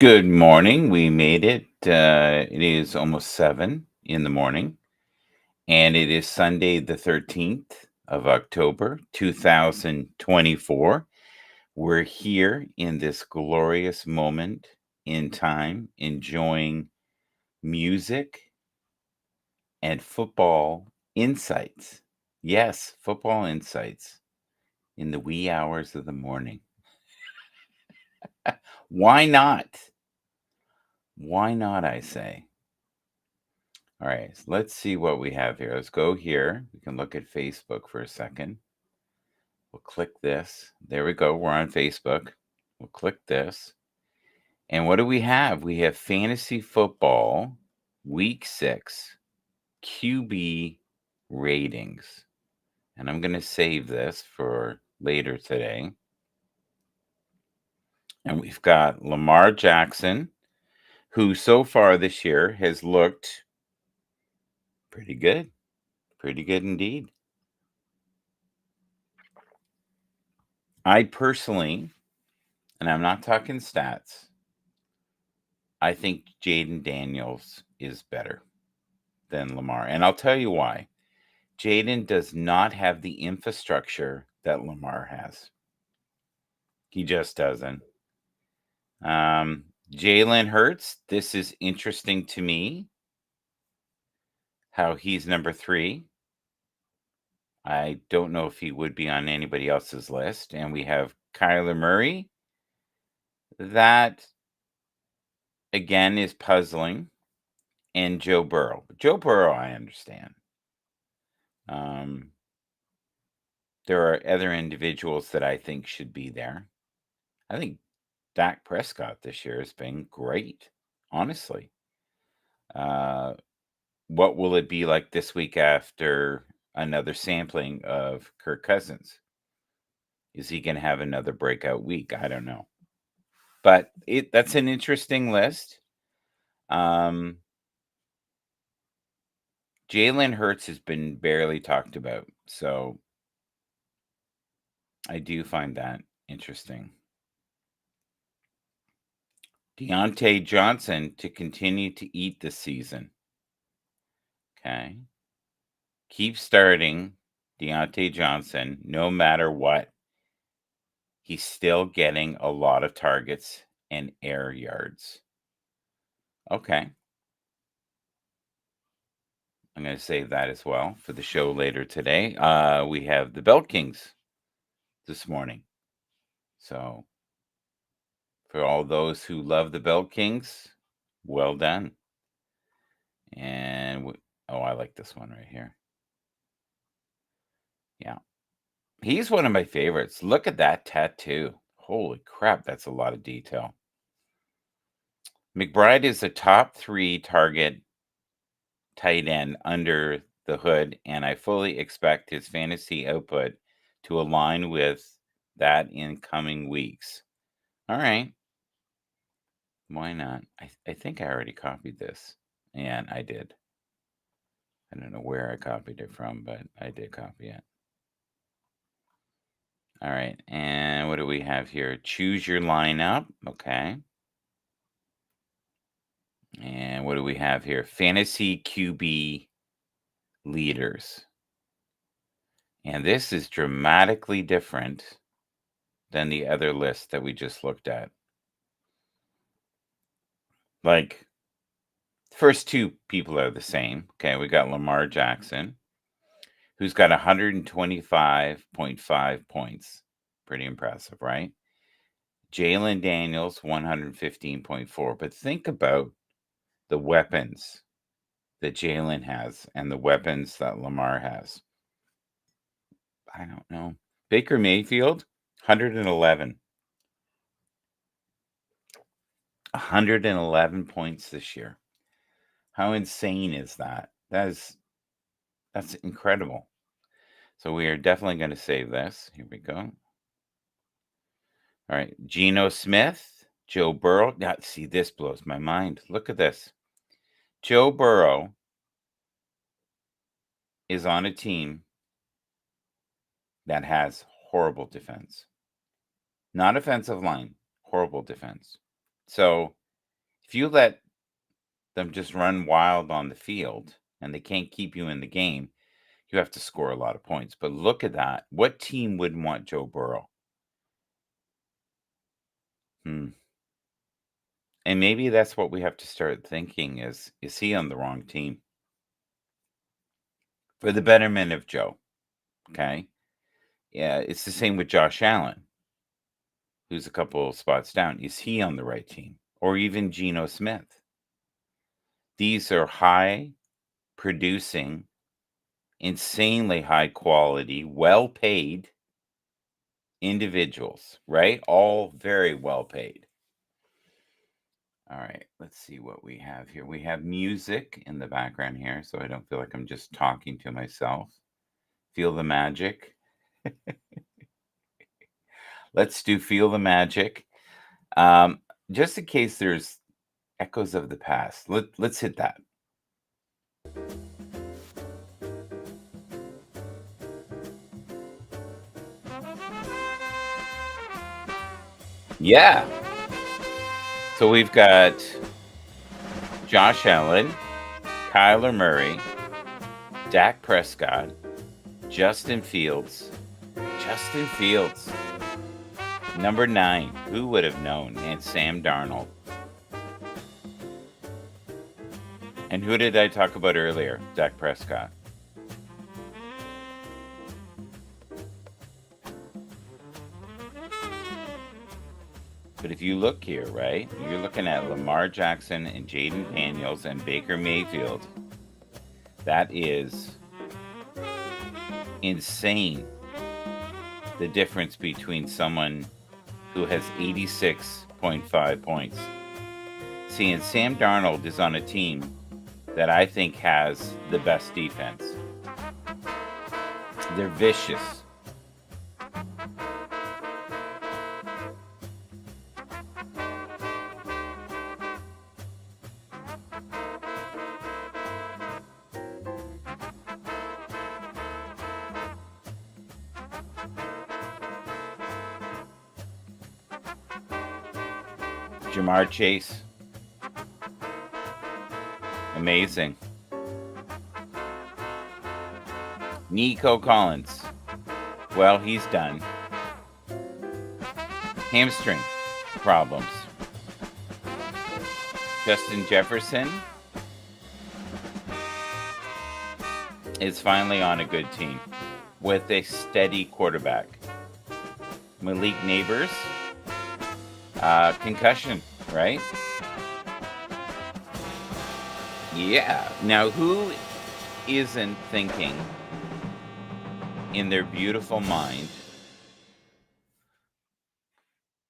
Good morning. We made it. It is almost 7 in the morning, and it is Sunday, the 13th of October, 2024. We're here in this glorious moment in time, enjoying music and football insights. Yes, football insights in the wee hours of the morning. Why not? Why not, I say? All right, so let's see what we have here. Let's go here. We can look at Facebook for a second. We'll click this. There we go. We're on Facebook. We'll click this. And what do we have? We have fantasy football week 6 QB ratings. And I'm going to save this for later today. And we've got Lamar Jackson, who so far this year has looked pretty good. Pretty good indeed. I personally, and I'm not talking stats, I think Jaden Daniels is better than Lamar. And I'll tell you why. Jaden does not have the infrastructure that Lamar has. He just doesn't. Jalen Hurts, this is interesting to me how he's number 3. I don't know if he would be on anybody else's list. And we have Kyler Murray. That, again, is puzzling. And Joe Burrow. Joe Burrow, I understand. Um, there are other individuals that I think should be there. I think Dak Prescott this year has been great, honestly. Uh, what will it be like this week after another sampling of Kirk Cousins? Is he going to have another breakout week? I don't know. But that's an interesting list. Jalen Hurts has been barely talked about. So I do find that interesting. Deontay Johnson to continue to eat this season. Okay. Keep starting Deontay Johnson no matter what. He's still getting a lot of targets and air yards. Okay. I'm going to save that as well for the show later today. We have the Belt Kings this morning. So, for all those who love the Belt Kings, well done. And, I like this one right here. Yeah. He's one of my favorites. Look at that tattoo. Holy crap, that's a lot of detail. McBride is a top 3 target tight end under the hood, and I fully expect his fantasy output to align with that in coming weeks. All right. Why not? I think I already copied this. And I did. I don't know where I copied it from, but I did copy it. All right. And what do we have here? Choose your lineup. Okay. And what do we have here? Fantasy QB leaders. And this is dramatically different than the other list that we just looked at. Like, the first 2 people are the same. Okay, we got Lamar Jackson, who's got 125.5 points. Pretty impressive, right? Jalen Daniels, 115.4. But think about the weapons that Jalen has and the weapons that Lamar has. I don't know. Baker Mayfield, 111. 111 points this year. How insane is that? That's incredible. So we are definitely going to save this. Here we go. All right. Geno Smith, Joe Burrow. Now, see, this blows my mind. Look at this. Joe Burrow is on a team that has horrible defense. Not offensive line, horrible defense. So If you let them just run wild on the field and they can't keep you in the game, you have to score a lot of points. But look at that. What team wouldn't want Joe Burrow? Hmm. And maybe that's what we have to start thinking is he on the wrong team? For the betterment of Joe, okay? Yeah, it's the same with Josh Allen, who's a couple spots down. Is he on the right team? Or even Geno Smith? These are high producing, insanely high quality, well paid individuals, right? All very well paid. All right, let's see what we have here. We have music in the background here, so I don't feel like I'm just talking to myself. Feel the magic. Let's do Feel the Magic. Um, just in case there's echoes of the past, let's hit that. Yeah. So we've got Josh Allen, Kyler Murray, Dak Prescott, Justin Fields. Justin Fields. Number 9. Who would have known? And Sam Darnold. And who did I talk about earlier? Dak Prescott. But if you look here, right, you're looking at Lamar Jackson and Jaden Daniels and Baker Mayfield. That is insane. The difference between someone who has 86.5 points. See, and Sam Darnold is on a team that I think has the best defense. They're vicious. Jamar Chase. Amazing. Nico Collins. Well, he's done. Hamstring problems. Justin Jefferson is finally on a good team with a steady quarterback. Malik Neighbors, concussion, right? Yeah. Now, who isn't thinking in their beautiful mind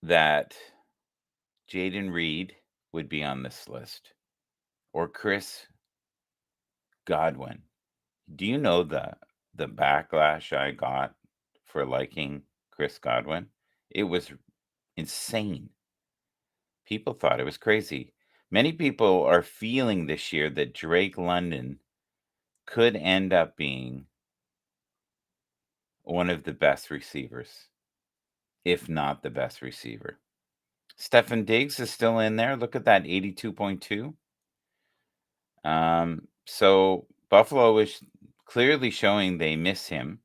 that Jaden Reed would be on this list or Chris Godwin? Do you know the backlash I got for liking Chris Godwin? It was insane. People thought it was crazy. Many people are feeling this year that Drake London could end up being one of the best receivers, if not the best receiver. Stefan Diggs is still in there. Look at that 82.2. So Buffalo is clearly showing they miss him.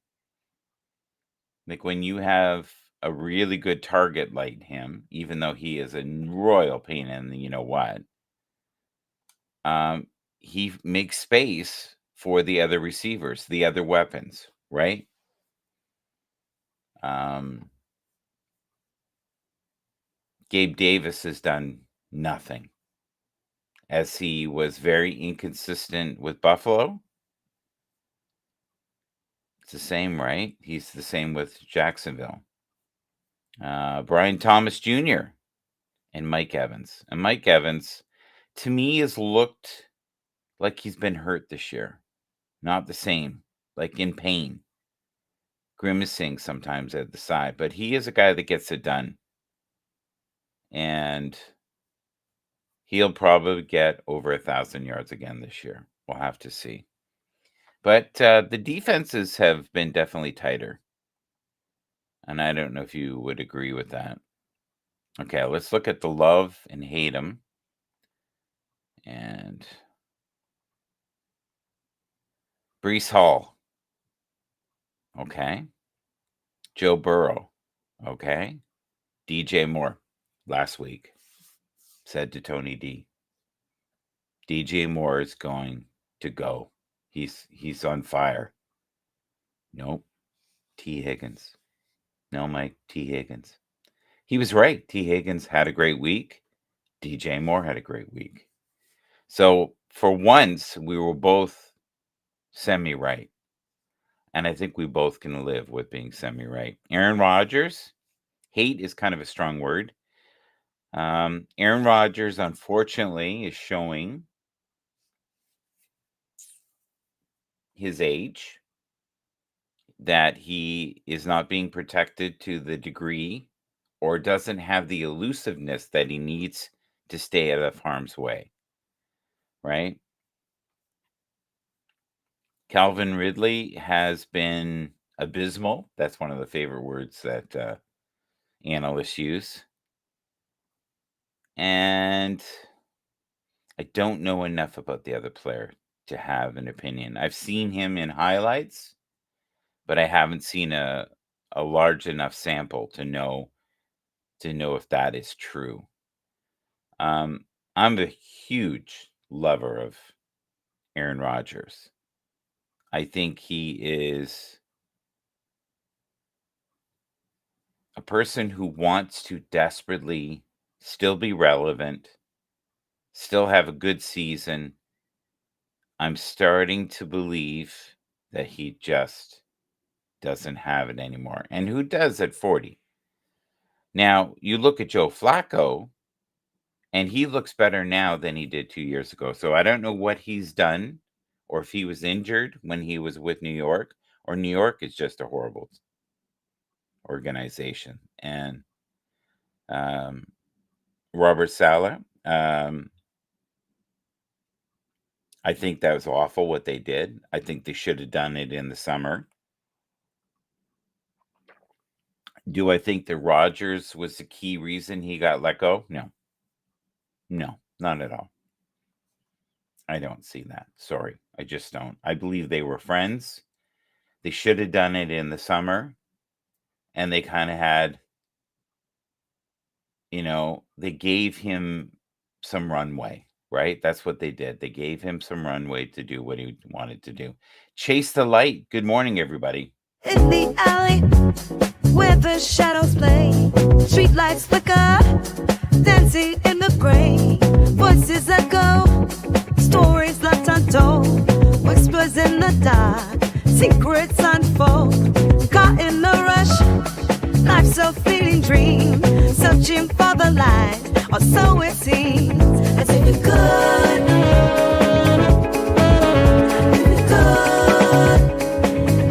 Like when you have a really good target like him, even though he is a royal pain in the you know what, he makes space for the other receivers, the other weapons, right? Um, Gabe Davis has done nothing as he was very inconsistent with Buffalo. It's the same, right? He's the same with Jacksonville. Brian Thomas Jr. and Mike Evans. And Mike Evans, to me, has looked like he's been hurt this year. Not the same, like in pain, grimacing sometimes at the side. But he is a guy that gets it done. And he'll probably get over 1,000 yards again this year. We'll have to see. But the defenses have been definitely tighter. And I don't know if you would agree with that. Okay, let's look at the love and hate 'em. And Breece Hall. Okay. Joe Burrow. Okay. DJ Moore last week said to Tony D, DJ Moore is going to go. He's on fire. Nope. T. Higgins. No, Mike. T. Higgins. He was right. T. Higgins had a great week. DJ Moore had a great week. So for once, we were both semi-right. And I think we both can live with being semi-right. Aaron Rodgers, hate is kind of a strong word. Aaron Rodgers, unfortunately, is showing his age, that he is not being protected to the degree or doesn't have the elusiveness that he needs to stay out of harm's way, right? Calvin Ridley has been abysmal. That's one of the favorite words that analysts use. And I don't know enough about the other player to have an opinion. I've seen him in highlights, but I haven't seen a large enough sample to know if that is true. I'm a huge lover of Aaron Rodgers. I think he is a person who wants to desperately still be relevant, still have a good season. I'm starting to believe that he just doesn't have it anymore. And who does at 40? Now, you look at Joe Flacco, and he looks better now than he did 2 years ago. So I don't know what he's done, or if he was injured when he was with New York, or New York is just a horrible organization. And Robert Saleh, I think that was awful what they did. I think they should have done it in the summer. Do I think that Rodgers was the key reason he got let go? No. No, not at all. I don't see that. Sorry. I just don't. I believe they were friends. They should have done it in the summer. And they kind of had, they gave him some runway, right? That's what they did. They gave him some runway to do what he wanted to do. Chase the light. Good morning, everybody. In the alley where the shadows play, streetlights flicker, dancing in the gray, voices echo, stories left untold, whispers in the dark, secrets unfold, caught in the rush, life's a fleeting dream, searching for the light, or so it seems, as if you could, if you could,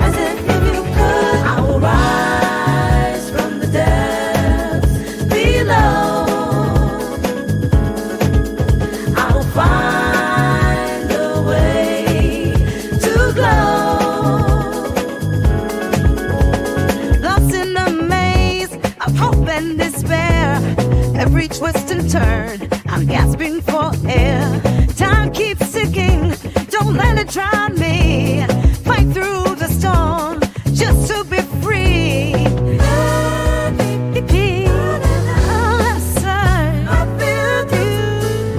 as if you could, I will rise from the depths below, I will find a way to glow, lost in a maze of hope and despair, every twist and turn, I'm gasping for air, time keeps ticking, don't let it drown me, fight through the storm, just to be free.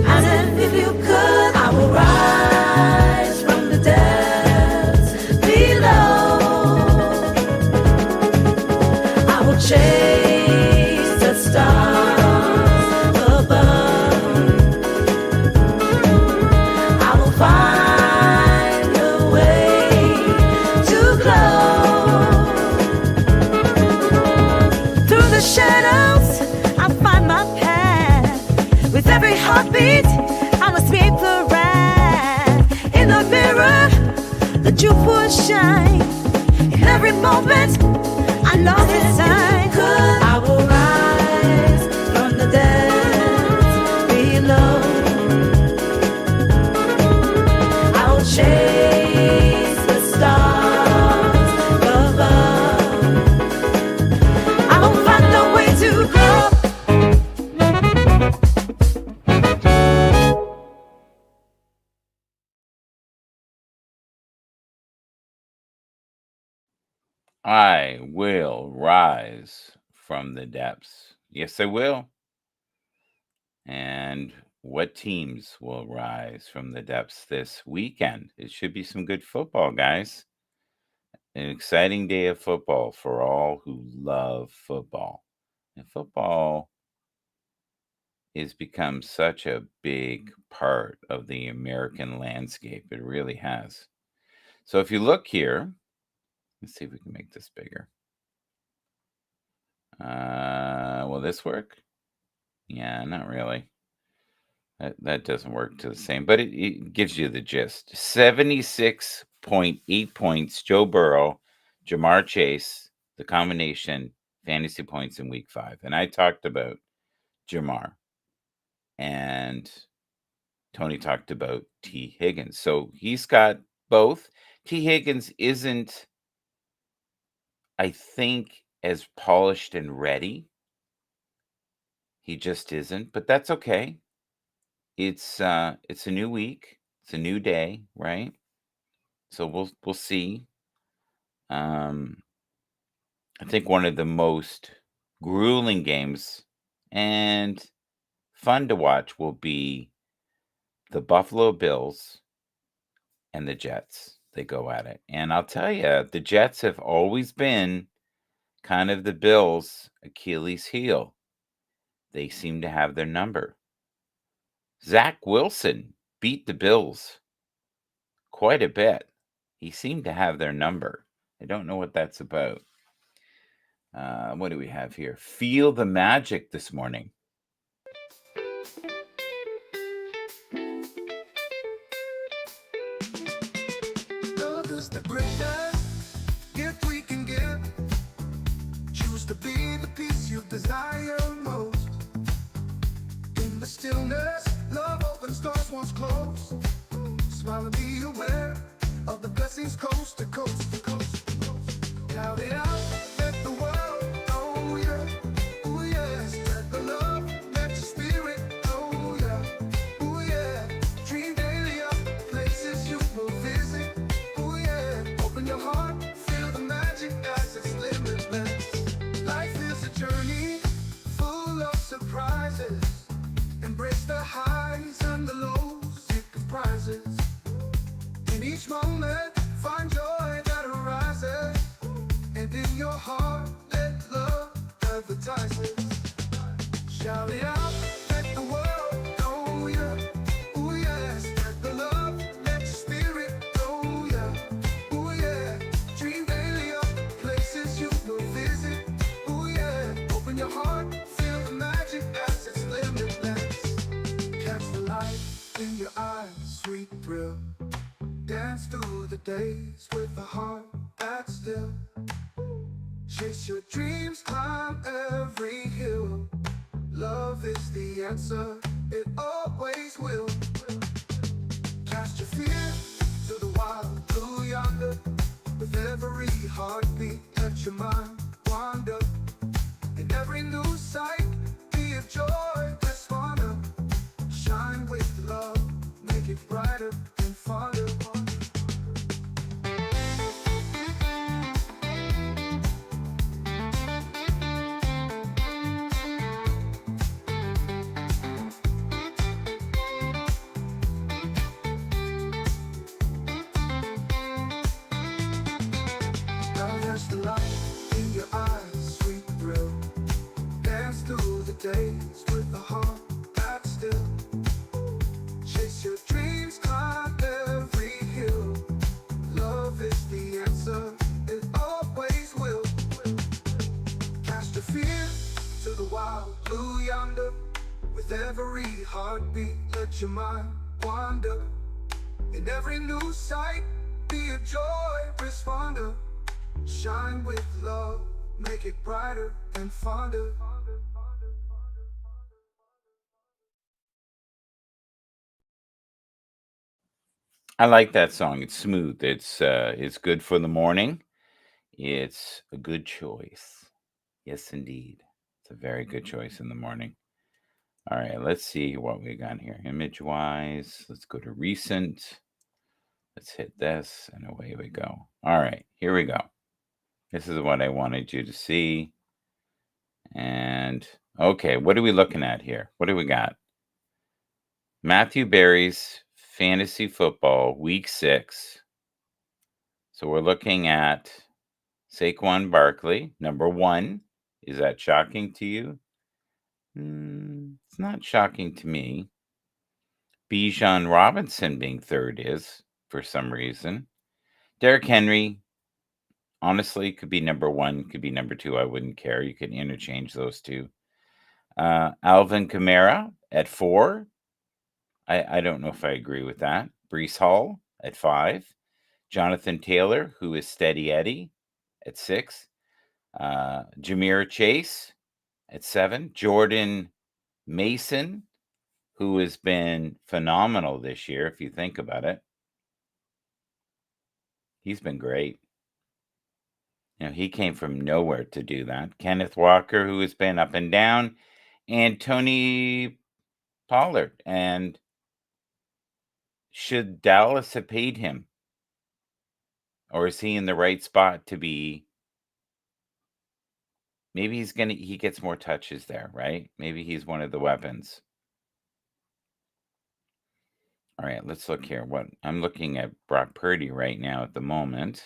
As if you could, I will rise from the depths below, I will chase the stars above, I will find a way to glow. Through the shadows, I find my path. With every heartbeat, I'll escape the wrath. In the mirror, the jewel shine. In every moment, I lost its sight. I will rise from the depths below, I will chase the stars above, I will find a way to grow. I will rise from the depths. Yes, I will. And what teams will rise from the depths this weekend? It should be some good football, guys. An exciting day of football for all who love football. And football has become such a big part of the American landscape. It really has. So if you look here, let's see if we can make this bigger. Will this work? Yeah, not really. That doesn't work to the same, but it gives you the gist. 76.8 points, Joe Burrow, Jamar Chase, the combination fantasy points in week 5. And I talked about Jamar, and Tony talked about T. Higgins. So he's got both. T. Higgins isn't, I think, as polished and ready. He just isn't, but that's okay. It's a new week. It's a new day, right? So we'll see. Um, I think one of the most grueling games and fun to watch will be the Buffalo Bills and the Jets. They go at it. And I'll tell you, the Jets have always been kind of the Bills' Achilles heel. They seem to have their number. Zach Wilson beat the Bills quite a bit. He seemed to have their number. I don't know what that's about. What do we have here? Feel the magic this morning. Love is the greatest gift we can give. Choose to be the peace you desire most. In the stillness, love opens doors once closed. Smile and be aware of the blessings coast to coast to coast to coast. Shout it out, let the world know, yeah. Ooh, yeah. Spread the love, let your spirit know, yeah. Ooh, yeah. Dream daily of places you will visit. Ooh, yeah. Open your heart, feel the magic as it's limitless. Life is a journey full of surprises. Embrace the highs and the lows it comprises. In each moment, find joy that arises. And in your heart, let love advertise it. Shout it out, let the world know, yeah. Ooh, yeah. Spread the love, let your spirit go, yeah. Ooh, yeah. Dream daily of places you will visit. Ooh, yeah. Open your heart, feel the magic as it's limitless. Catch the light in your eyes, sweet thrill. Dance through the days with a heart that's still. Chase your dreams, climb every hill. Love is the answer, it always will. Cast your fear to the wild blue yonder. With every heartbeat, let your mind wander. In every new sight, be a joy, let's wander. Shine with love, make it brighter and fonder. Now there's the light in your eyes, sweet thrill. Dance through the days with a heart that's still. Chase your dreams, climb every hill. Love is the answer, it always will. Cast your fear to the wild blue yonder. With every heartbeat, let your mind wander. In every new sight, be a joy responder. Shine with love, make it brighter and fonder. I like that song. It's smooth. It's good for the morning. It's a good choice. Yes, indeed. It's a very good choice in the morning. All right, let's see what we got here. Image wise, let's go to recent. Let's hit this, and away we go. All right, here we go. This is what I wanted you to see. And okay, what are we looking at here? What do we got? Matthew Berry's Fantasy Football Week 6. So we're looking at Saquon Barkley, number 1. Is that shocking to you? It's not shocking to me. Bijan Robinson being third is, for some reason. Derrick Henry, honestly, could be number 1, could be number 2. I wouldn't care. You can interchange those two. Alvin Kamara at 4. I don't know if I agree with that. Brees Hall at 5. Jonathan Taylor, who is Steady Eddie, at 6. Jameer Chase at 7. Jordan Mason, who has been phenomenal this year, if you think about it. He's been great. He came from nowhere to do that. Kenneth Walker, who has been up and down, and Tony Pollard. And should Dallas have paid him? Or is he in the right spot to be? Maybe he gets more touches there, right? Maybe he's one of the weapons. All right, let's look here. I'm looking at Brock Purdy right now at the moment.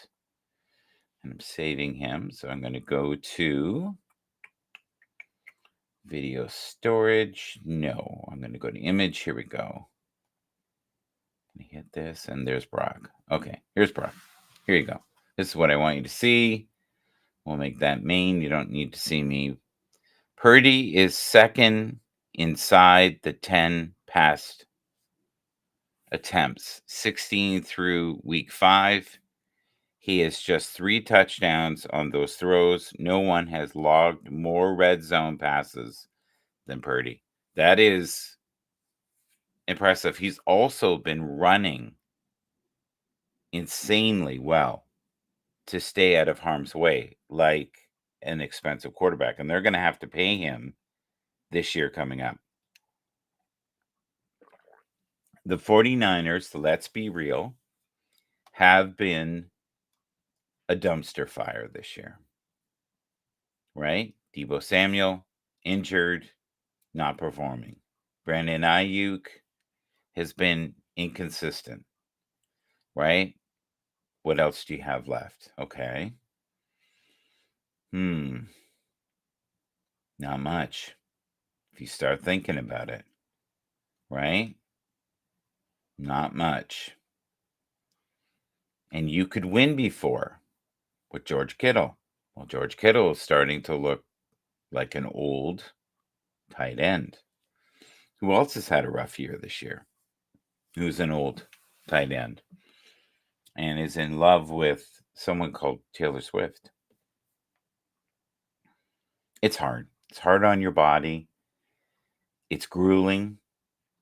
And I'm saving him. So I'm going to go to video storage. No, I'm going to go to image. Here we go. Let me hit this, and there's Brock. Okay, here's Brock. Here you go. This is what I want you to see. We'll make that main. You don't need to see me. Purdy is second inside the 10 past attempts, 16 through week 5. He has just 3 touchdowns on those throws. No one has logged more red zone passes than Purdy. That is impressive. He's also been running insanely well to stay out of harm's way, like an expensive quarterback. And they're going to have to pay him this year coming up. The 49ers, let's be real, have been a dumpster fire this year, right? Deebo Samuel, injured, not performing. Brandon Ayuk has been inconsistent, right? What else do you have left? Okay. Not much. If you start thinking about it, right? Not much. And you could win before with George Kittle. Well, George Kittle is starting to look like an old tight end. Who else has had a rough year this year? Who's an old tight end and is in love with someone called Taylor Swift? It's hard. It's hard on your body. It's grueling.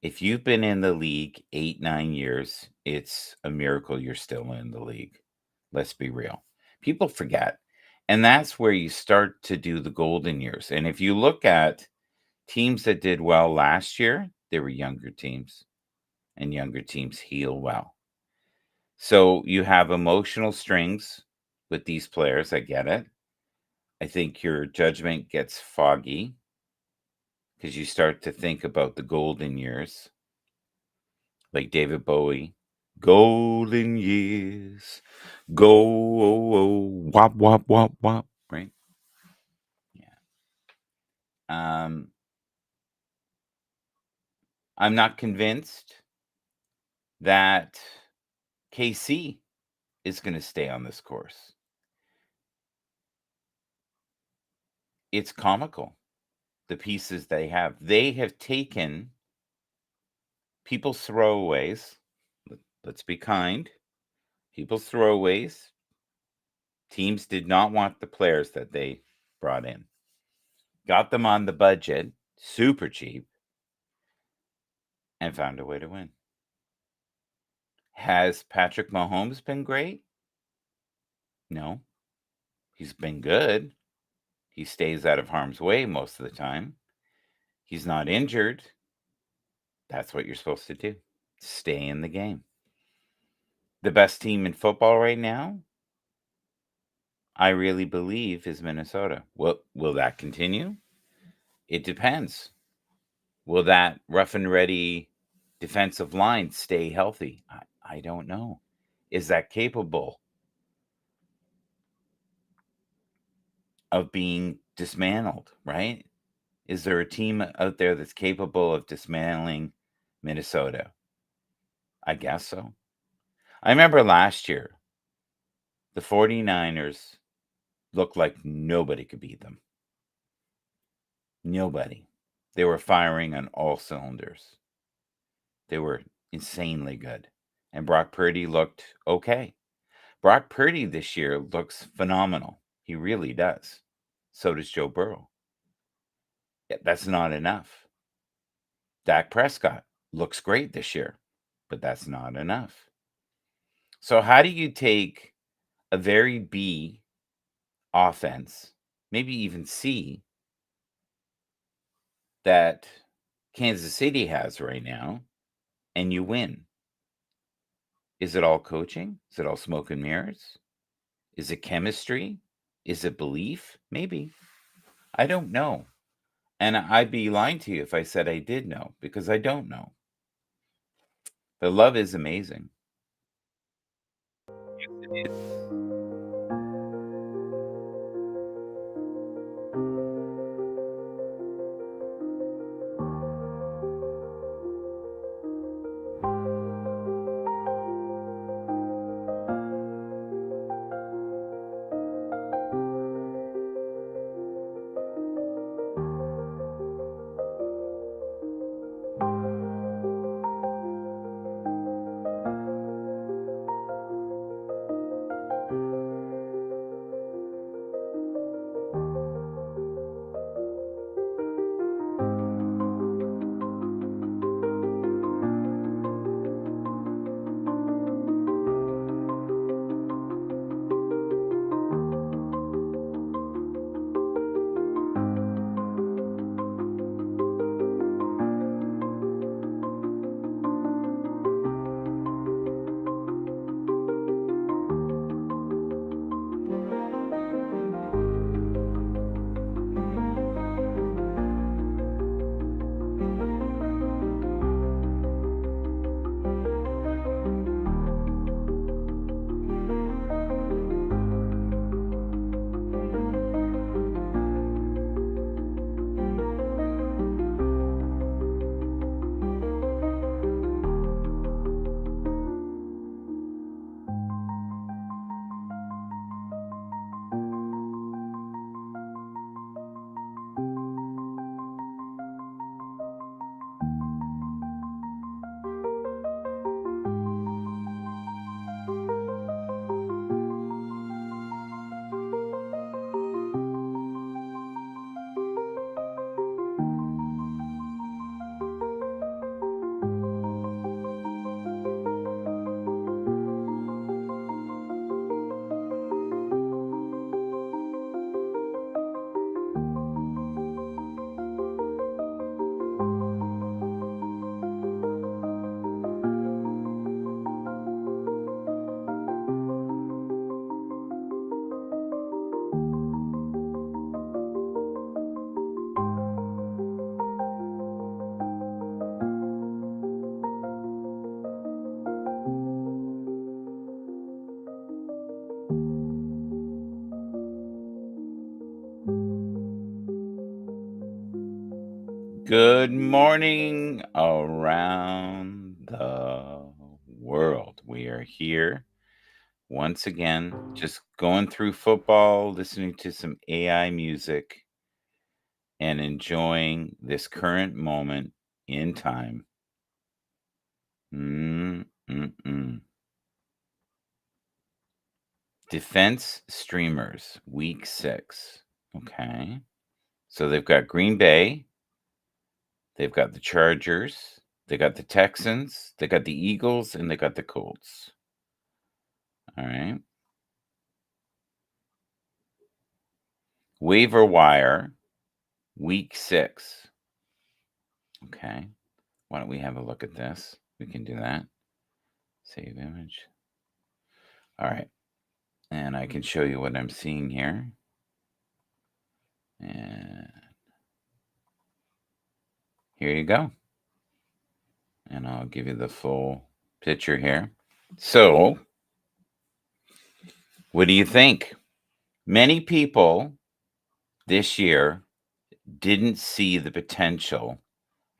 If you've been in the league 8, 9 years, it's a miracle you're still in the league. Let's be real. People forget. And that's where you start to do the golden years. And if you look at teams that did well last year, they were younger teams, and younger teams heal well. So you have emotional strings with these players. I get it. I think your judgment gets foggy because you start to think about the golden years, like David Bowie. Golden years, go, oh, oh, wop, wop, wop, wop, right? Yeah. I'm not convinced that KC is going to stay on this course. It's comical, the pieces they have. They have taken people's throwaways. Let's be kind. People's throwaways. Teams did not want the players that they brought in. Got them on the budget, super cheap, and found a way to win. Has Patrick Mahomes been great? No. He's been good. He stays out of harm's way most of the time. He's not injured. That's what you're supposed to do. Stay in the game. The best team in football right now? I really believe, is Minnesota. Will that continue? It depends. Will that rough and ready defensive line stay healthy? I don't know. Is that capable of being dismantled, right? Is there a team out there that's capable of dismantling Minnesota? I guess so. I remember last year, the 49ers looked like nobody could beat them. Nobody. They were firing on all cylinders. They were insanely good. And Brock Purdy looked okay. Brock Purdy this year looks phenomenal. He really does. So does Joe Burrow. Yeah, that's not enough. Dak Prescott looks great this year, but that's not enough. So how do you take a very B offense, maybe even C, that Kansas City has right now, and you win? Is it all coaching? Is it all smoke and mirrors? Is it chemistry? Is it belief? Maybe. I don't know. And I'd be lying to you if I said I did know, because I don't know. The love is amazing. Good morning around the world. We are here once again, just going through football, listening to some AI music, and enjoying this current moment in time. Mm, mm, mm. Defense streamers, week 6. Okay. So they've got Green Bay, they've got the Chargers, they got the Texans, they got the Eagles, and they got the Colts. All right. Waiver wire, week 6. Okay. Why don't we have a look at this? We can do that. Save image. All right. And I can show you what I'm seeing here. And here you go. And I'll give you the full picture here. So, what do you think? Many people this year didn't see the potential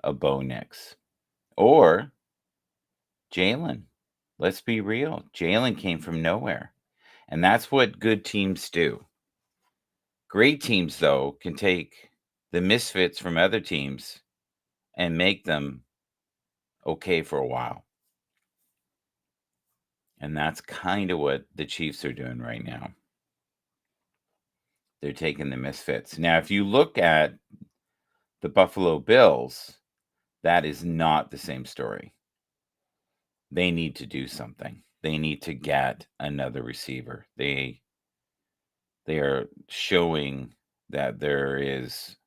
of Bo Nix or Jalen. Let's be real. Jalen came from nowhere. And that's what good teams do. Great teams, though, can take the misfits from other teams and make them okay for a while. And that's kind of what the Chiefs are doing right now. They're taking the misfits. Now, if you look at the Buffalo Bills, that is not the same story. They need to do something. They need to get another receiver. They are showing that there is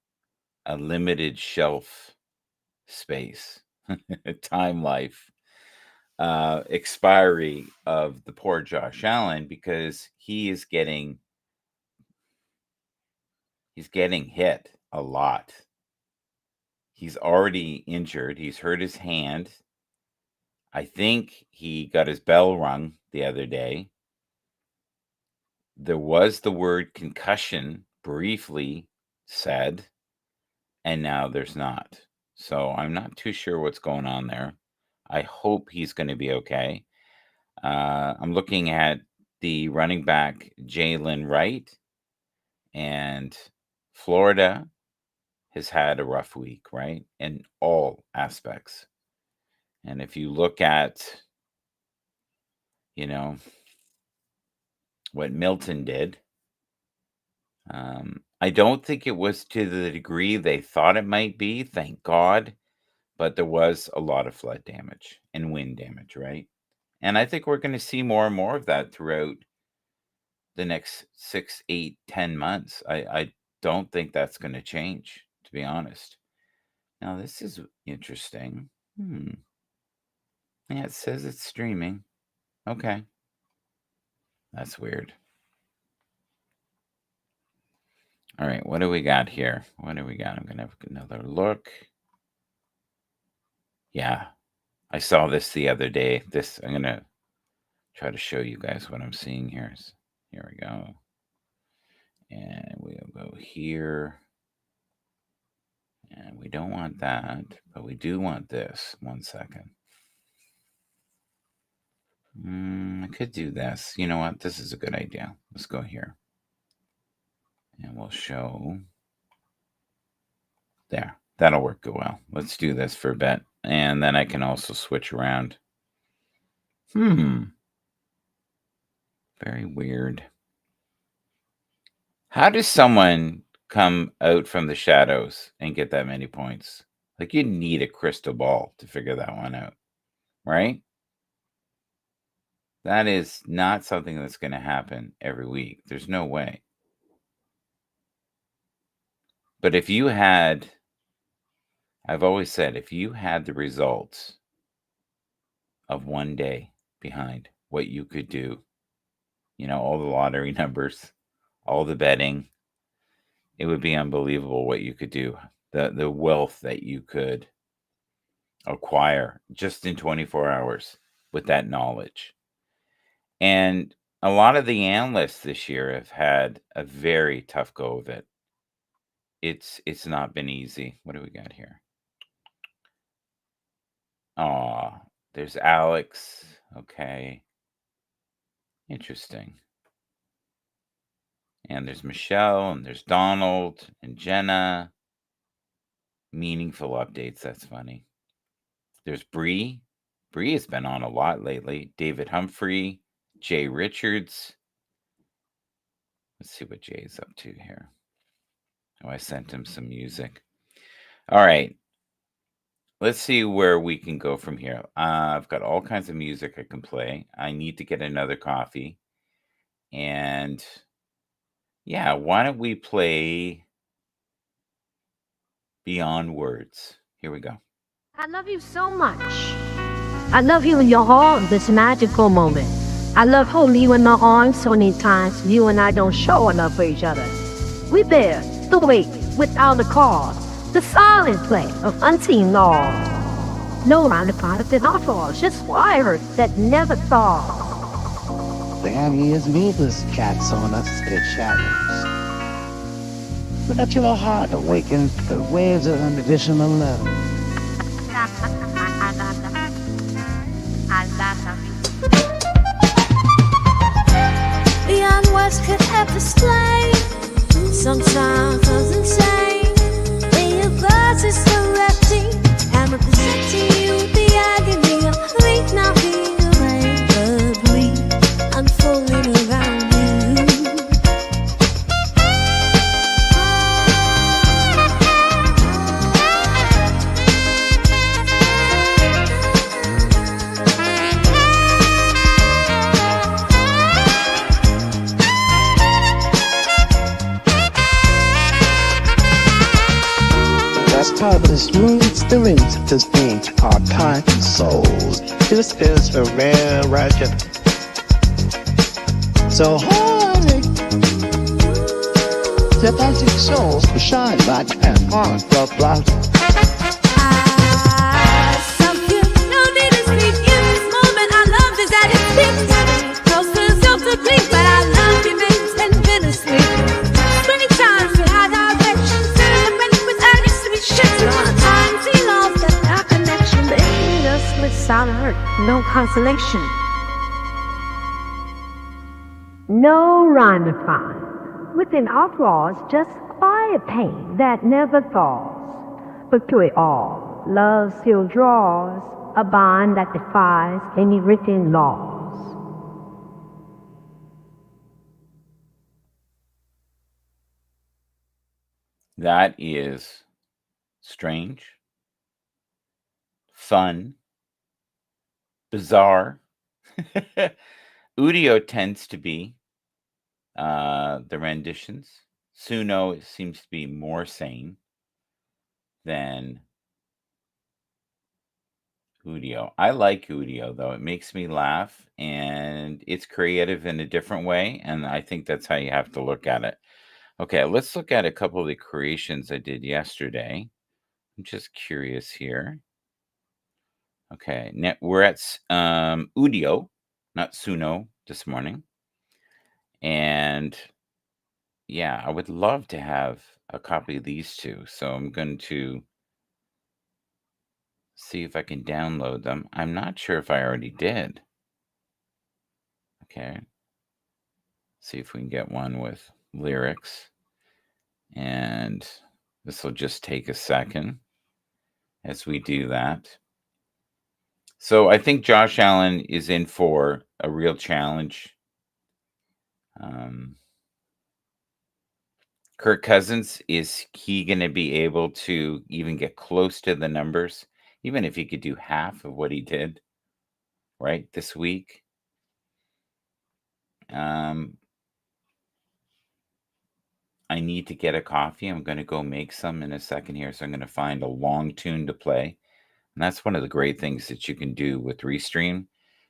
a limited shelf space, time life, expiry of the poor Josh Allen because he's getting hit a lot. He's already injured. He's hurt his hand. I think he got his bell rung the other day. There was the word concussion briefly said, and now there's not. So I'm not too sure what's going on there. I hope he's going to be okay. I'm looking at the running back, Jalen Wright, and Florida has had a rough week, right? In all aspects. And if you look at, you know, what Milton did, I don't think it was to the degree they thought it might be, thank God, but there was a lot of flood damage and wind damage, right? And I think we're going to see more and more of that throughout the next 6, 8, 10 months. I don't think that's going to change, to be honest. Now, this is interesting. Yeah, it says it's streaming. Okay. That's weird. All right, what do we got here? What do we got? I'm going to have another look. Yeah, I saw this the other day. I'm going to try to show you guys what I'm seeing here. Here we go. And we'll go here. And we don't want that, but we do want this. 1 second. I could do this. You know what? This is a good idea. Let's go here. And we'll show. There. That'll work well. Let's do this for a bit. And then I can also switch around. Very weird. How does someone come out from the shadows and get that many points? Like, you need a crystal ball to figure that one out, right? That is not something that's going to happen every week. There's no way. But if you had, I've always said, if you had the results of one day behind what you could do, all the lottery numbers, all the betting, it would be unbelievable what you could do. The wealth that you could acquire just in 24 hours with that knowledge. And a lot of the analysts this year have had a very tough go of it. It's not been easy. What do we got here? Oh, there's Alex. Okay. Interesting. And there's Michelle, and there's Donald, and Jenna. Meaningful updates. That's funny. There's Bree. Bree has been on a lot lately. David Humphrey, Jay Richards. Let's see what Jay's up to here. Oh, I sent him some music. All right. Let's see where we can go from here. I've got all kinds of music I can play. I need to get another coffee. And yeah, why don't we play Beyond Words? Here we go. I love you so much. I love you in your heart, this magical moment. I love holding you in my arms so many times you and I don't show enough for each other. We bear the weight without a cause, the silent play of unseen laws. No roundabout than our falls, just wires that never thaw. There is needless cats on us their shadows. But let your heart awaken to the waves of unconditional love. Beyond words could ever explain. Sometimes I was insane. The universe is directing and representing you the agony of grief now being irreparably unfolding around you. That's timeless roots, the rings of this being our kind and souls. This is a rare ratchet. So hard, the magic souls shine like an on the block. Without hurt, no consolation. No rhyme to find. Within our flaws, just quiet pain that never thaws. But through it all, love still draws a bond that defies any written laws. That is strange, fun, bizarre. Udio tends to be the renditions. Suno seems to be more sane than Udio. I like Udio though. It makes me laugh and it's creative in a different way. And I think that's how you have to look at it. Okay, let's look at a couple of the creations I did yesterday. I'm just curious here. Okay, we're at Udio, not Suno, this morning. And yeah, I would love to have a copy of these two. So I'm going to see if I can download them. I'm not sure if I already did. Okay. See if we can get one with lyrics. And this will just take a second as we do that. So I think Josh Allen is in for a real challenge. Kirk Cousins, is he going to be able to even get close to the numbers, even if he could do half of what he did, right, this week? I need to get a coffee. I'm going to go make some in a second here. So I'm going to find a long tune to play. And that's one of the great things that you can do with Restream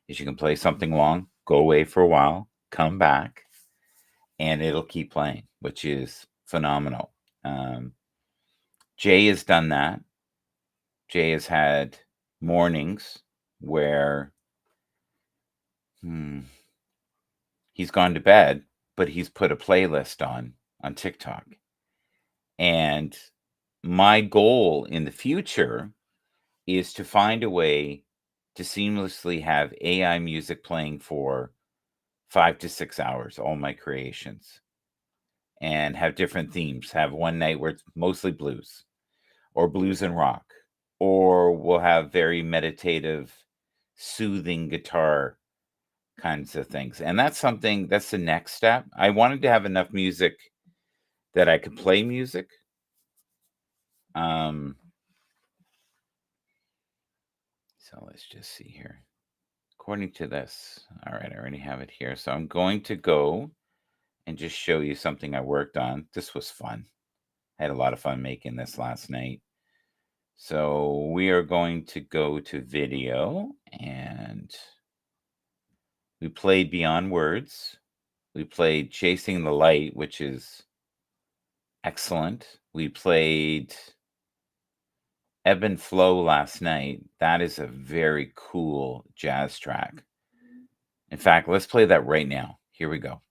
is you can play something long, go away for a while, come back, and it'll keep playing, which is phenomenal. Jay has done that. Jay has had mornings where he's gone to bed, but he's put a playlist on TikTok. And my goal in the future is to find a way to seamlessly have AI music playing for 5 to 6 hours, all my creations, and have different themes. Have one night where it's mostly blues or blues and rock, or we'll have very meditative, soothing guitar kinds of things. And that's the next step. I wanted to have enough music that I could play music. So let's just see here. According to this, all right, I already have it here. So I'm going to go and just show you something I worked on. This was fun. I had a lot of fun making this last night. So we are going to go to video and We played Beyond Words. We played Chasing the Light, which is excellent. We played Ebb and Flow last night. That is a very cool jazz track. In fact, let's play that right now. Here we go.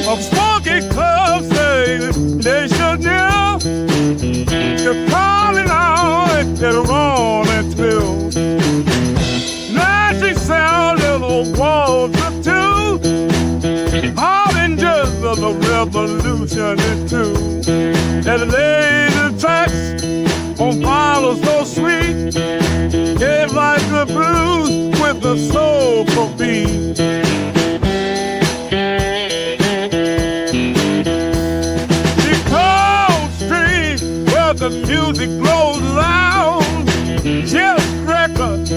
A funky club say they should know. You're calling out and get on and till. Now she sound little waltz or two. All in just of the revolution into. That lady tracks on follow so sweet. Gave like the blues with the soulful beat. The music blows loud, just records,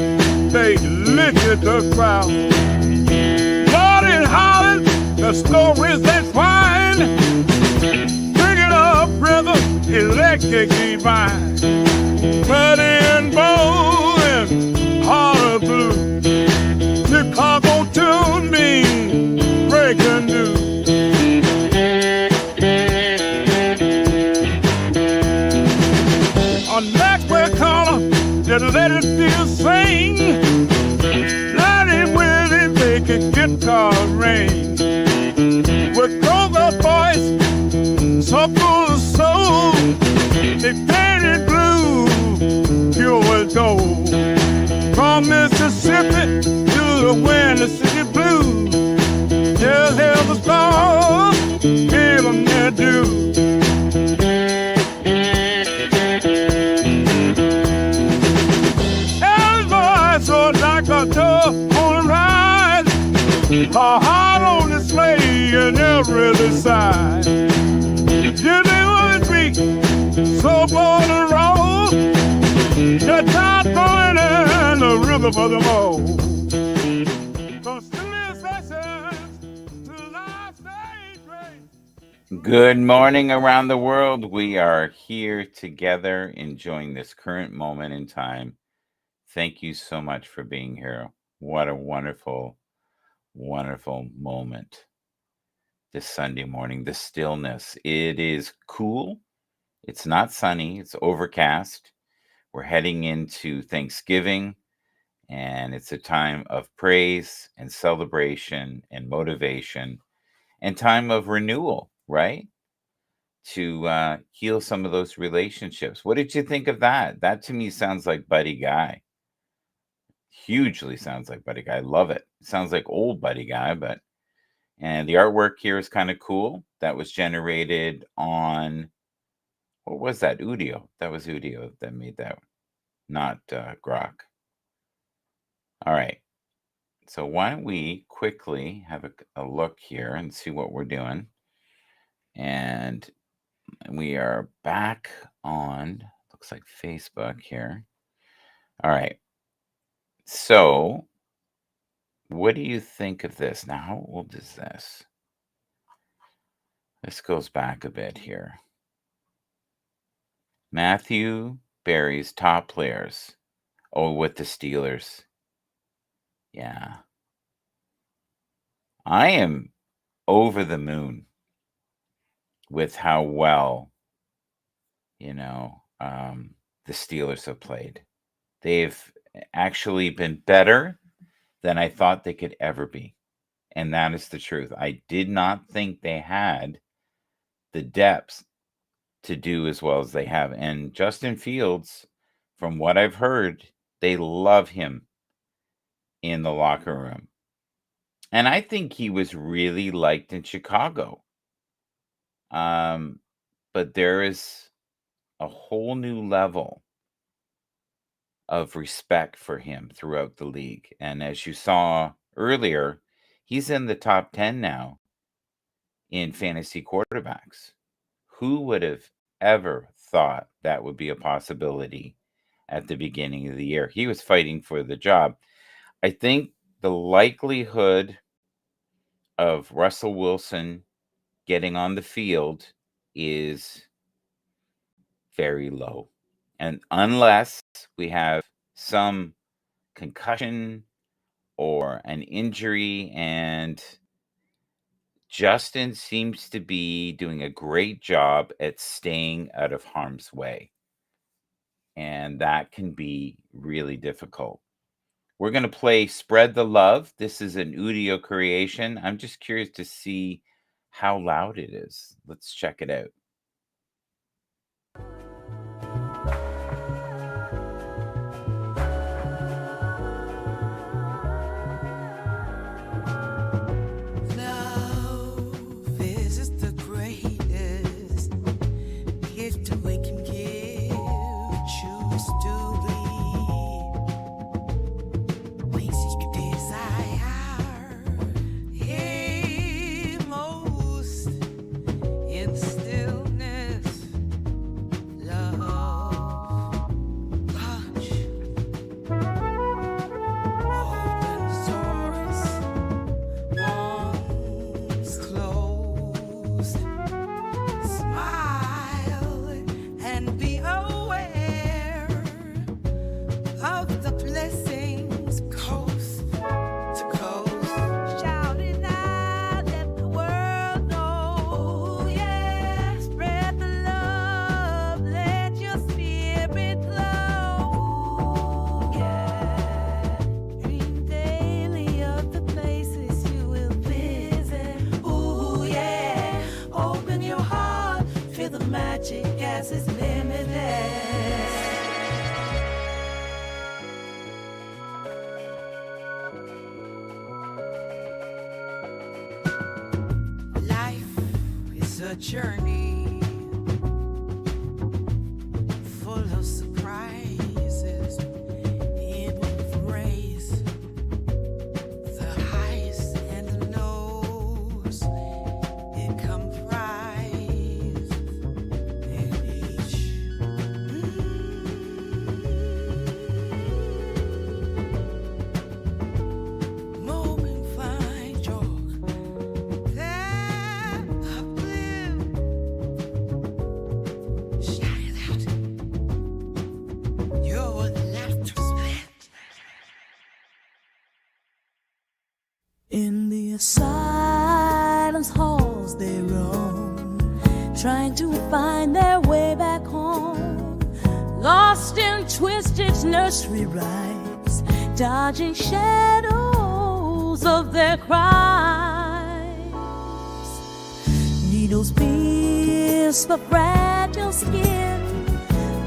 they lifted the crowd. Lord and Holland, the stories that twine, bring it up, brother, electric divine. Freddie and Bo and Harder Blue, Chicago tune me, breaking news. Just let it feel sing. Let it really make a guitar ring. With Grover voice, so full of soul. They painted blue, pure as gold. From Mississippi to the Windy City Blues. Just hear the stars, give them their due. Like a dove on a ride, a heart on display in every side. You do with me, so born to roll. The top going in the river for the mole. From studio sessions to live stage race. Good morning around the world. We are here together enjoying this current moment in time. Thank you so much for being here. What a wonderful, wonderful moment. This Sunday morning, the stillness. It is cool. It's not sunny. It's overcast. We're heading into Thanksgiving, and it's a time of praise and celebration and motivation. and time of renewal, right? To heal some of those relationships. What did you think of that? That to me sounds like Buddy Guy. Hugely sounds like Buddy Guy. I love it. Sounds like old Buddy Guy, but and the artwork here is kind of cool. That was generated on what was that? Udio. That was Udio that made that, not Grok. All right. So why don't we quickly have a look here and see what we're doing. And we are back on, looks like Facebook here. All right. So what do you think of this? Now, how old is this? This goes back a bit here. Matthew Berry's top players. Oh, with the Steelers. Yeah. I am over the moon with how well, the Steelers have played. They've actually been better than I thought they could ever be. And that is the truth. I did not think they had the depth to do as well as they have. And Justin Fields, from what I've heard, they love him in the locker room. And I think he was really liked in Chicago. But there is a whole new level of respect for him throughout the league. And as you saw earlier, he's in the top 10 now in fantasy quarterbacks. Who would have ever thought that would be a possibility at the beginning of the year? He was fighting for the job. I think the likelihood of Russell Wilson getting on the field is very low. And unless we have some concussion or an injury, and Justin seems to be doing a great job at staying out of harm's way. And that can be really difficult. We're going to play Spread the Love. This is an Udio creation. I'm just curious to see how loud it is. Let's check it out. Love is just the greatest gift we can give. Choose to be. Makes you desire most in stillness. Love, touch, open doors. Once closed, smile and be aware of the blessings coast to coast. Shouting out, let the world know, yeah. Spread the love, let your spirit flow, yeah. Dream daily of the places you will visit. Ooh, yeah. Open your heart, feel the magic as it's limitless. Life is a journey full of surprises. It will raise the highs and the lows. It comprises in each. Moving fine joke that uplift. Shout it out. Your laughter split. In the asylum's halls they roam, trying to find their way back home. Lost in twisted nursery rhymes, dodging shadows of their crimes. needles pierce the fragile skin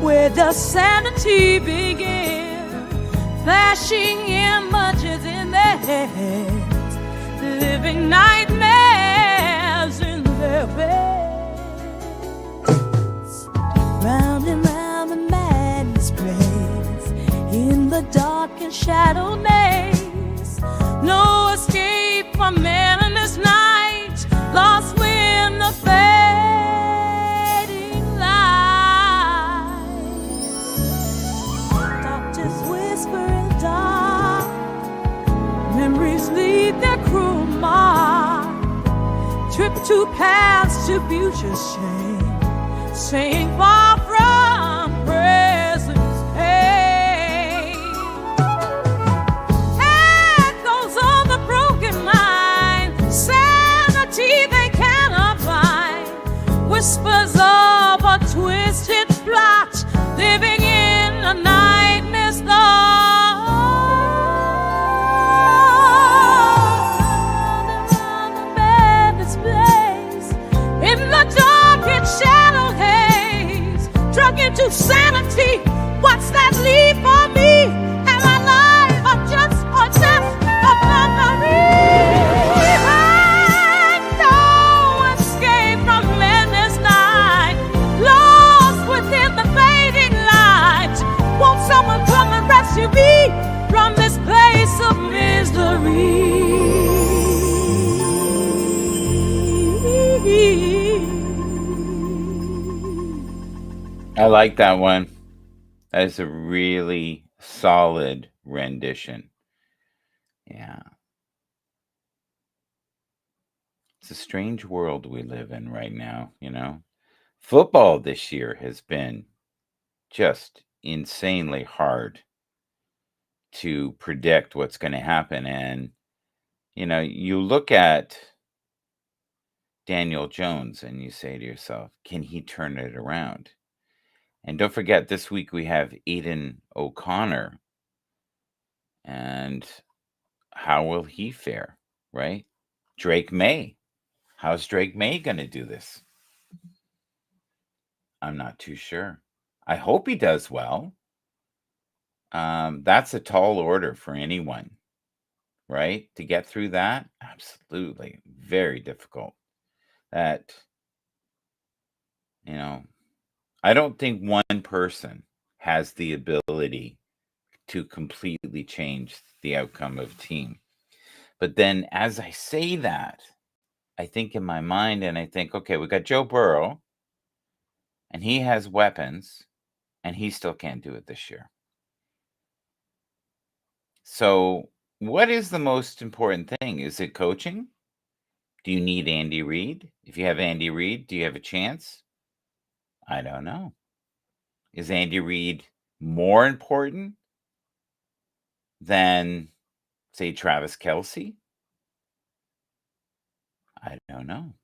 where the sanity begins, flashing images in their heads, living nightmares in their beds. Round and round the madness plays in the dark and shadow maze. No escape from men in this night, lost within the fading light. Doctors whisper in the dark, memories leave their cruel mark. Trip to past to future shame, saying far from presence pain. Echoes of the broken mind, sanity they cannot find. Whispers of a twisted plot, living in a nightmare's thought. Around the madness place, in the dark and shadow haze, drug into sanity. What's that leave for me? Am I alive or just a memory? No escape from madness night, lost within the fading light. Won't someone come and rescue me from this place of misery? I like that one. That is a really solid rendition. Yeah. It's a strange world we live in right now, you know. Football this year has been just insanely hard to predict what's going to happen. And, you know, you look at Daniel Jones and you say to yourself, can he turn it around? And don't forget, this week we have Aiden O'Connor. And how will he fare, right? Drake May. How's Drake May going to do this? I'm not too sure. I hope he does well. That's a tall order for anyone, right? To get through that, absolutely. Very difficult. That, you know, I don't think one person has the ability to completely change the outcome of a team. But then as I say that, I think in my mind and I think, okay, we got Joe Burrow and he has weapons and he still can't do it this year. So what is the most important thing? Is it coaching? Do you need Andy Reid? If you have Andy Reid, do you have a chance? I don't know. Is Andy Reid more important than, say, Travis Kelce? I don't know.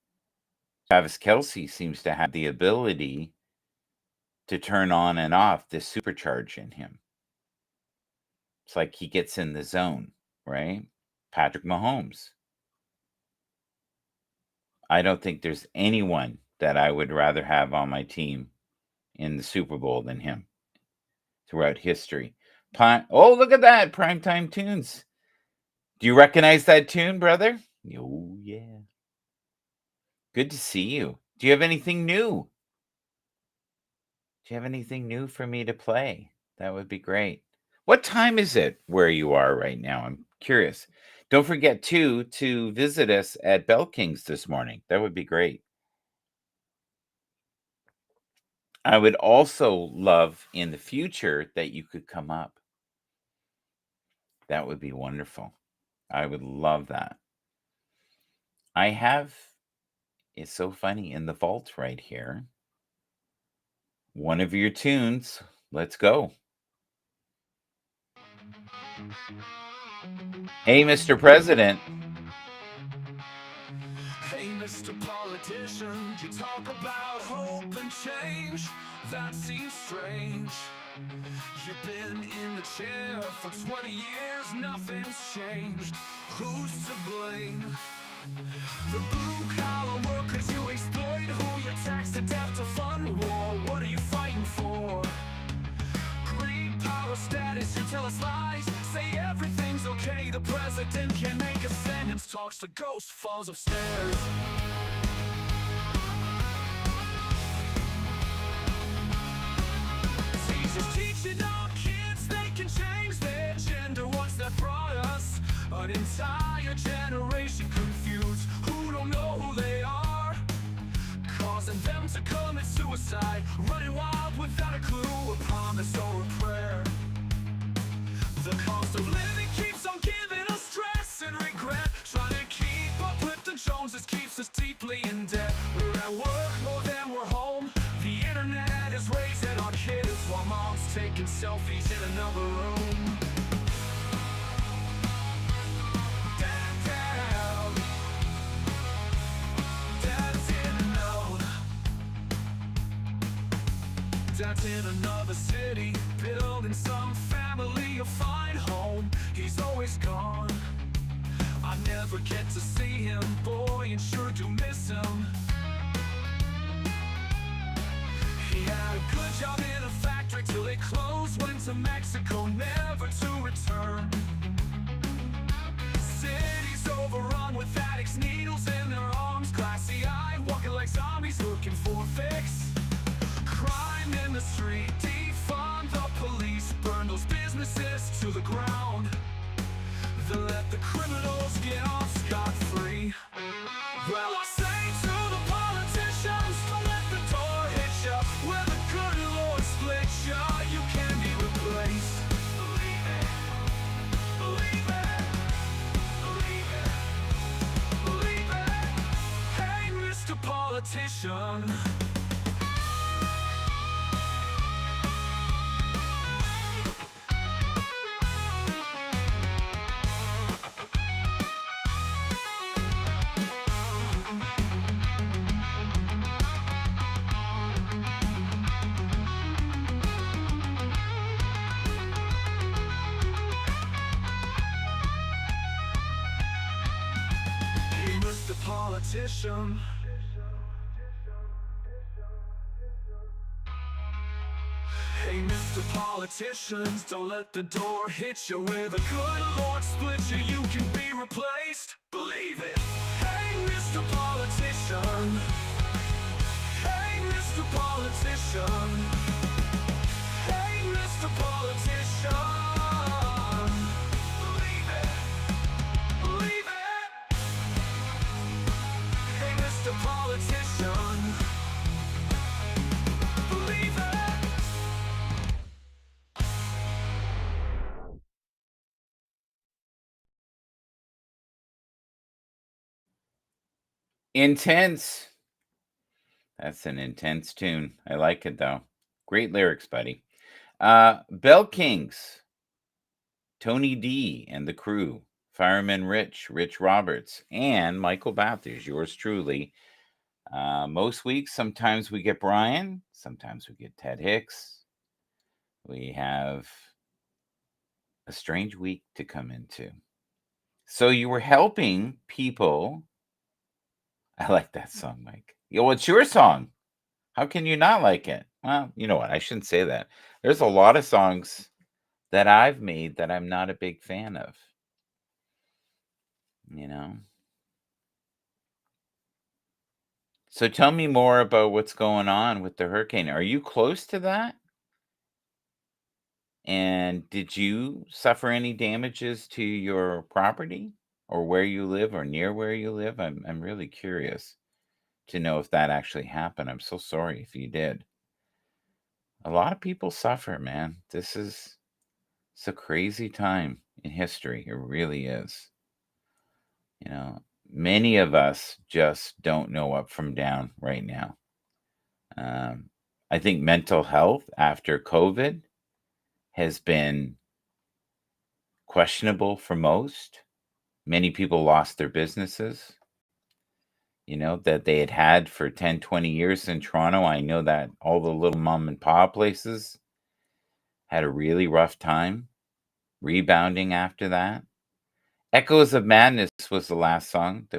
Travis Kelce seems to have the ability to turn on and off the supercharge in him. It's like he gets in the zone, right? Patrick Mahomes. I don't think there's anyone that I would rather have on my team in the Super Bowl than him throughout history. Oh, look at that. Primetime Tunes. Do you recognize that tune, brother? Oh, yeah. Good to see you. Do you have anything new? Do you have anything new for me to play? That would be great. What time is it where you are right now? I'm curious. Don't forget, too, to visit us at Bell Kings this morning. That would be great. I would also love in the future that you could come up. That would be wonderful. I would love that. I have, it's so funny, in the vault right here, one of your tunes. Let's go. Hey, Mr. President. Hey, Mr. Politician, you talk about hope and change. That seems strange. You've been in the chair for 20 years, nothing's changed. Who's to blame? The blue-collar workers you exploit. silence talks, the ghost falls upstairs. Teachers teaching our kids they can change their gender. What's that brought us? An entire generation confused, who don't know who they are, causing them to commit suicide, running wild without a clue, a promise or a prayer. The cost of living keeps on giving us stress and regret. Trying to keep up with the Joneses keeps us deeply in debt. We're at work more than we're home. The internet is raising our kids while mom's taking selfies in another room. Dad's in unknown. Dad's in another city, building some family a fine home. He's always gone. I never get to see him, boy, and sure do miss him. He had a good job in a factory till it closed, went to Mexico, never to return. Cities overrun with addicts, needles in their arms, glassy-eyed, walking like zombies, looking for a fix. Crime in the street, defund the police, burn those businesses to the ground. Then let the criminals get off scot-free. Well, I say to the politicians, don't let the door hit ya. Where the good Lord splits ya, you can be replaced. Believe it, believe it, believe it, believe it. Hey, Mr. Politician. Hey, Mr. Politician. Hey, Mr. Politicians, don't let the door hit you. Where the good Lord split you, you can be replaced. Believe it. Hey, Mr. Politician. Hey, Mr. Politician. Hey, Mr. Politician. Believe it. Believe it. Hey, Mr. Politician. Believe it. Intense. That's an intense tune. I like it though. Great lyrics, buddy. Bell Kings, Tony D and the crew, Fireman Rich Roberts, and Michael Bathers, yours truly. Most weeks, sometimes we get Brian, sometimes we get Ted Hicks. We have a strange week to come into. So you were helping people. I like that song, Mike. Well, it's your song. How can you not like it? Well, you know what? I shouldn't say that. There's a lot of songs that I've made that I'm not a big fan of. You know? So tell me more about what's going on with the hurricane. Are you close to that? And did you suffer any damages to your property or where you live or near where you live? I'm really curious to know if that actually happened. I'm so sorry if you did. A lot of people suffer, man. It's a crazy time in history. It really is. You know, many of us just don't know up from down right now. I think mental health after COVID has been questionable for most. Many people lost their businesses, that they had for 10, 20 years in Toronto. I know that all the little mom and pop places had a really rough time rebounding after that. Echoes of Madness was the last song that we